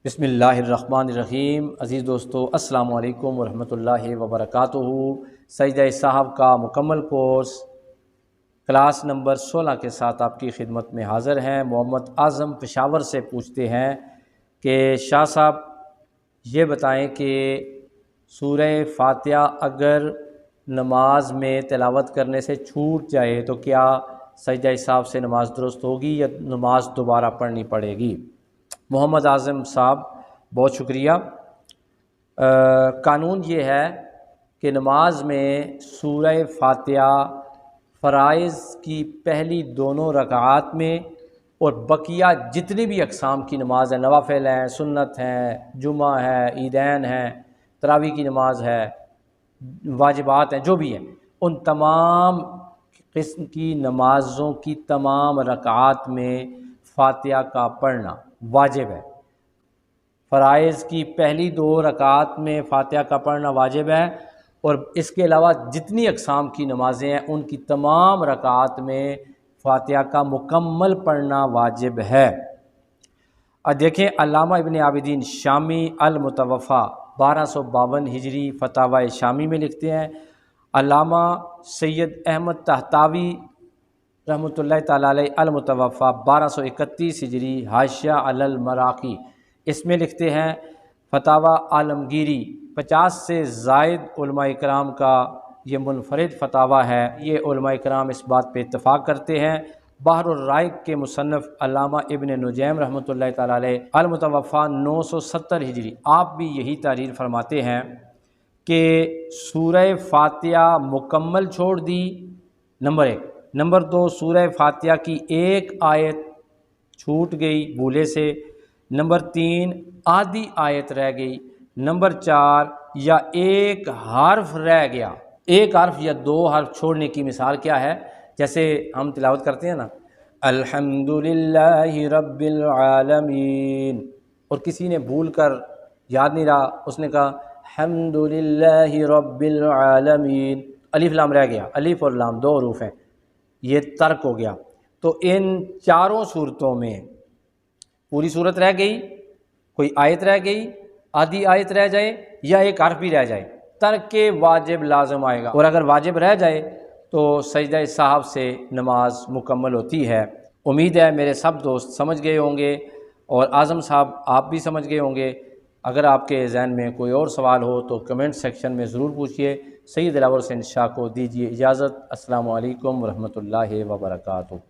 बिस्मिल्लाहिर्रहमानिर्रहीम। अज़ीज़ दोस्तों, अस्सलामु अलैकुम वरहमतुल्लाहि वबरकातुहू। सजदा साहब का मुकम्मल कोर्स क्लास नंबर 16 के साथ आपकी खिदमत में हाज़िर हैं। मोहम्मद आज़म पेशावर से पूछते हैं कि शाह साहब ये बताएं कि सूरह फातिहा अगर नमाज में तिलावत करने से छूट जाए तो क्या सजदा साहब से नमाज दुरुस्त होगी या नमाज दोबारा पढ़नी पड़ेगी? मोहम्मद आज़म साहब, बहुत शुक्रिया। कानून ये है कि नमाज में सूरह फातिहा फ़राइज़ की पहली दोनों रकात में और बकिया जितनी भी अक़साम की नमाज है, नवाफ़िल हैं, सुन्नत हैं, जुमा है, ईदैन है, तरावी की नमाज है, वाजिबात हैं, जो भी हैं, उन तमाम किस्म की नमाज़ों की तमाम रकात में फातिहा का पढ़ना वाजिब है। फ़राइज़ की पहली 2 रकात में फातिहा का पढ़ना वाजिब है और इसके अलावा जितनी अक़साम की नमाज़ें हैं उनकी तमाम रकात में फातिहा का मुकम्मल पढ़ना वाजिब है। अब देखें, अल्लामा इब्न आबिदीन शामी अल-मुतवफ़ा 1252 हिजरी फतावा शामी में लिखते हैं। अल्लामा सैयद अहमद तहतावी रहमतुल्लाहि ताला अलैह अल-मुतवफ़ा 1231 हिजरी हाशिया अलल मराक़ी, इसमें लिखते हैं फतावा आलमगीरी 50 से ज़ायद उलमा इकराम का ये मुनफरिद फतावा है। ये उलमा इकराम इस बात पे इत्तफ़ाक़ करते हैं। बहरुर राइक़ के मुसन्नफ़ अल्लामा इब्न नुजैम रहमतुल्लाहि ताला अलैह अल-मुतवफ़ा 970 हिजरी, आप भी यही तहरीर फरमाते हैं कि सूरह फातिहा मुकम्मल छोड़ दी, नंबर 1। नंबर 2, सूरह फातिहा की एक आयत छूट गई भूले से। नंबर 3, आधी आयत रह गई। नंबर 4, या एक हर्फ रह गया। एक हर्फ या 2 हर्फ छोड़ने की मिसाल क्या है? जैसे हम तिलावत करते हैं ना, अल्हम्दुलिल्लाहि रब्बिल आलमीन, और किसी ने भूल कर याद नहीं रहा, उसने कहा हम्दुलिल्लाहि रब्बिल आलमीन, अलिफ लाम रह गया। अलिफ और लाम 2 हरूफ हैं, ये तर्क हो गया। तो इन चारों सूरतों में पूरी सूरत रह गई, कोई आयत रह गई, आधी आयत रह जाए या एक हर्फ भी रह जाए, तर्क के वाजिब लाजम आएगा। और अगर वाजिब रह जाए तो सजदा साहब से नमाज मुकम्मल होती है। उम्मीद है मेरे सब दोस्त समझ गए होंगे और आज़म साहब आप भी समझ गए होंगे। अगर आपके ज़हन में कोई और सवाल हो तो कमेंट सेक्शन में ज़रूर पूछिए। सैयद दिलावर हुसैन शाह को दीजिए इजाज़त। अस्सलामु अलैकुम वरहमतुल्लाहि वबरकातुहू।